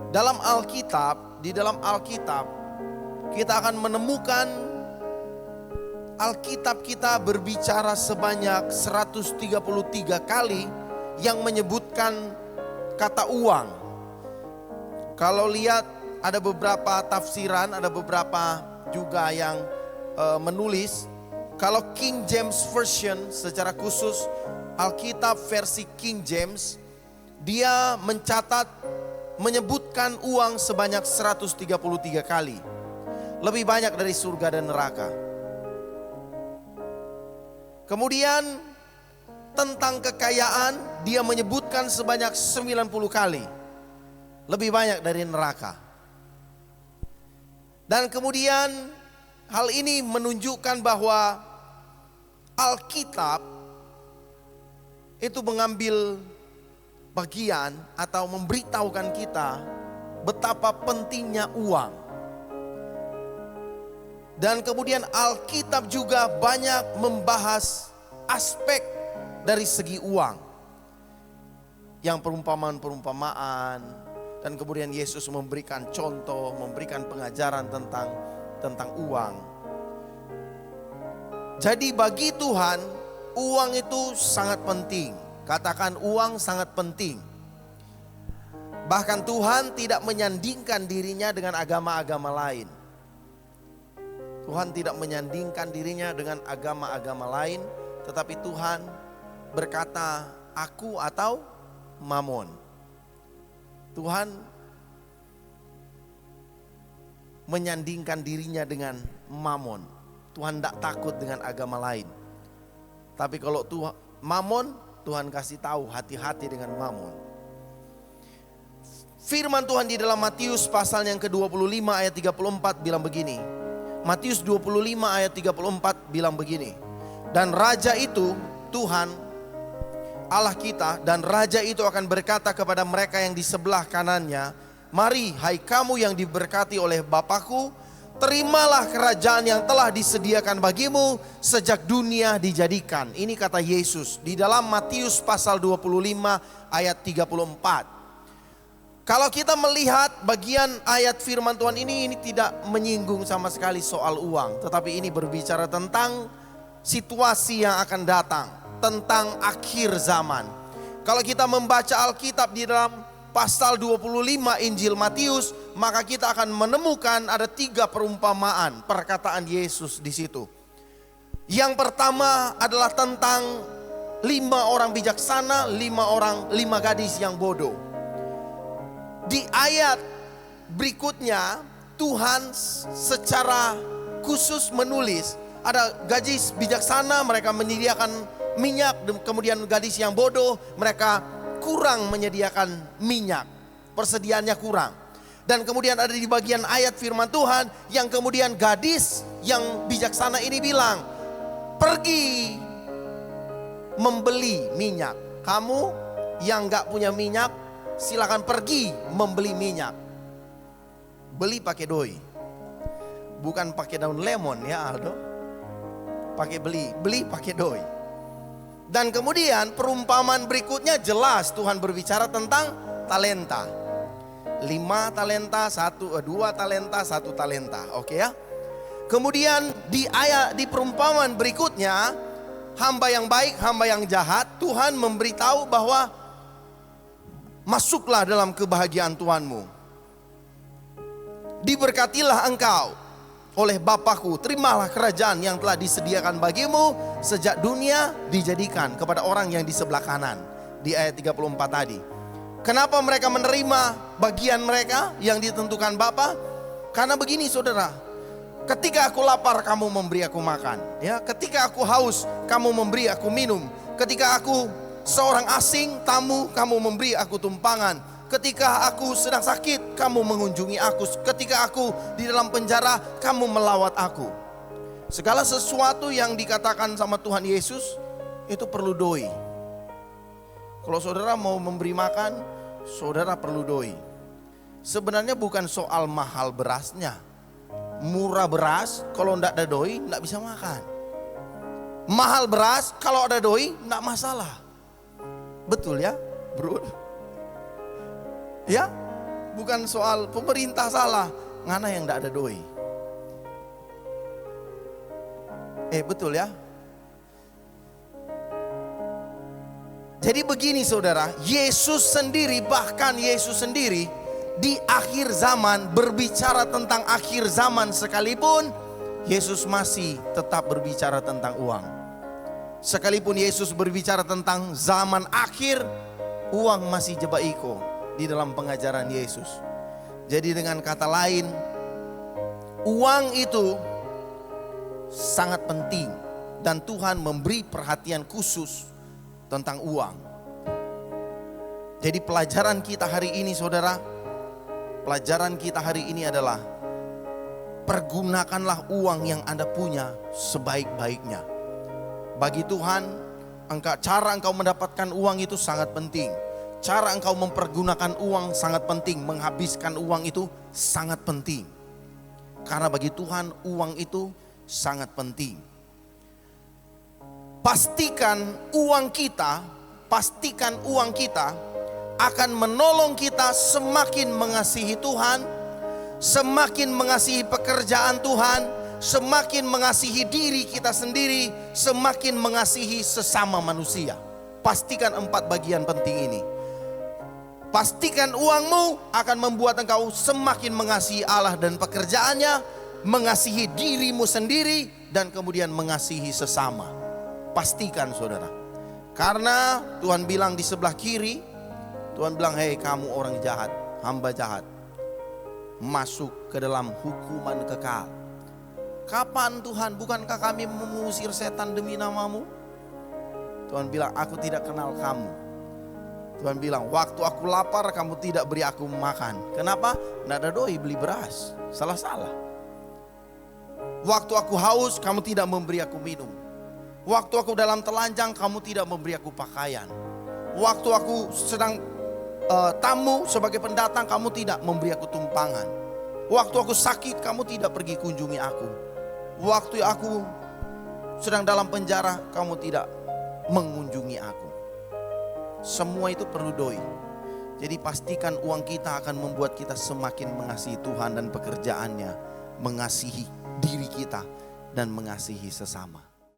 Di dalam Alkitab kita akan menemukan Alkitab kita berbicara sebanyak 133 kali yang menyebutkan kata uang. Kalau lihat ada beberapa tafsiran, ada beberapa juga yang menulis, kalau King James Version secara khusus, Alkitab versi King James, dia menyebutkan uang sebanyak 133 kali. Lebih banyak dari surga dan neraka. Kemudian tentang kekayaan dia menyebutkan sebanyak 90 kali. Lebih banyak dari neraka. Dan kemudian hal ini menunjukkan bahwa Alkitab itu mengambil bagian atau memberitahukan kita betapa pentingnya uang. Dan kemudian Alkitab juga banyak membahas aspek dari segi uang. Yang perumpamaan-perumpamaan, dan kemudian Yesus memberikan contoh, memberikan pengajaran tentang uang. Jadi bagi Tuhan, uang itu sangat penting. Katakan uang sangat penting. Bahkan Tuhan tidak menyandingkan dirinya dengan agama-agama lain. Tuhan tidak menyandingkan dirinya dengan agama-agama lain. Tetapi Tuhan berkata, aku atau Mamon. Tuhan menyandingkan dirinya dengan Mamon. Tuhan tidak takut dengan agama lain. Tapi kalau Tuhan Mamon, Tuhan kasih tahu hati-hati dengan Mamon. Firman Tuhan di dalam Matius pasal yang ke-25 ayat 34 bilang begini. Matius 25 ayat 34 bilang begini. Dan raja itu, Tuhan Allah kita, dan raja itu akan berkata kepada mereka yang di sebelah kanannya, mari hai kamu yang diberkati oleh Bapakku, terimalah kerajaan yang telah disediakan bagimu sejak dunia dijadikan. Ini kata Yesus di dalam Matius pasal 25 ayat 34. Kalau kita melihat bagian ayat firman Tuhan ini tidak menyinggung sama sekali soal uang. Tetapi ini berbicara tentang situasi yang akan datang, tentang akhir zaman. Kalau kita membaca Alkitab di dalam pasal 25 Injil Matius, maka kita akan menemukan ada 3 perumpamaan perkataan Yesus di situ. Yang pertama adalah tentang 5 orang bijaksana, 5 gadis yang bodoh. Di ayat berikutnya Tuhan secara khusus menulis ada gadis bijaksana, mereka menyediakan minyak, kemudian gadis yang bodoh mereka kurang menyediakan minyak, persediaannya kurang. Dan kemudian ada di bagian ayat firman Tuhan yang kemudian gadis yang bijaksana ini bilang, pergi membeli minyak. Kamu yang gak punya minyak, silakan pergi membeli minyak. Beli pakai doi, bukan pakai daun lemon ya Aldo. Pakai beli pakai doi. Dan kemudian perumpamaan berikutnya jelas Tuhan berbicara tentang talenta. 5 talenta, 2 talenta, 1 talenta. Oke ya. Kemudian di perumpamaan berikutnya, hamba yang baik, hamba yang jahat, Tuhan memberitahu bahwa masuklah dalam kebahagiaan Tuhanmu. Diberkatilah engkau oleh Bapakku, terimalah kerajaan yang telah disediakan bagimu sejak dunia dijadikan, kepada orang yang di sebelah kanan. Di ayat 34 tadi. Kenapa mereka menerima bagian mereka yang ditentukan Bapa? Karena begini saudara, ketika aku lapar kamu memberi aku makan, ya. Ketika aku haus kamu memberi aku minum. Ketika aku seorang asing, tamu, kamu memberi aku tumpangan. Ketika aku sedang sakit, kamu mengunjungi aku. Ketika aku di dalam penjara, kamu melawat aku. Segala sesuatu yang dikatakan sama Tuhan Yesus itu perlu doi. Kalau saudara mau memberi makan, saudara perlu doi. Sebenarnya bukan soal mahal berasnya. Murah beras, kalau enggak ada doi, enggak bisa makan. Mahal beras, kalau ada doi, enggak masalah. Betul ya, bro? Ya, Bukan soal pemerintah salah, ngana yang tidak ada doi. Betul ya. Jadi begini saudara, Yesus sendiri, bahkan Yesus sendiri di akhir zaman berbicara tentang akhir zaman sekalipun, Yesus masih tetap berbicara tentang uang. Sekalipun Yesus berbicara tentang zaman akhir, uang masih jebaiko di dalam pengajaran Yesus. Jadi dengan kata lain, uang itu sangat penting dan Tuhan memberi perhatian khusus tentang uang. Jadi pelajaran kita hari ini saudara, pelajaran kita hari ini adalah pergunakanlah uang yang Anda punya sebaik-baiknya. Bagi Tuhan, cara engkau mendapatkan uang itu sangat penting. Cara engkau mempergunakan uang sangat penting. Menghabiskan uang itu sangat penting. Karena bagi Tuhan uang itu sangat penting. Pastikan uang kita akan menolong kita semakin mengasihi Tuhan, semakin mengasihi pekerjaan Tuhan, semakin mengasihi diri kita sendiri, semakin mengasihi sesama manusia. Pastikan 4 bagian penting ini. Pastikan uangmu akan membuat engkau semakin mengasihi Allah dan pekerjaannya, mengasihi dirimu sendiri, dan kemudian mengasihi sesama. Pastikan saudara. Karena Tuhan bilang di sebelah kiri, Tuhan bilang, hei kamu orang jahat, hamba jahat, masuk ke dalam hukuman kekal. Kapan Tuhan? Bukankah kami mengusir setan demi namamu? Tuhan bilang, aku tidak kenal kamu. Tuhan bilang, waktu aku lapar kamu tidak beri aku makan. Kenapa? Tidak ada doi beli beras. Salah-salah. Waktu aku haus kamu tidak memberi aku minum. Waktu aku dalam telanjang kamu tidak memberi aku pakaian. Waktu aku sedang tamu sebagai pendatang kamu tidak memberi aku tumpangan. Waktu aku sakit kamu tidak pergi kunjungi aku. Waktu aku sedang dalam penjara kamu tidak mengunjungi aku. Semua itu perlu doi. Jadi pastikan uang kita akan membuat kita semakin mengasihi Tuhan dan pekerjaannya, mengasihi diri kita dan mengasihi sesama.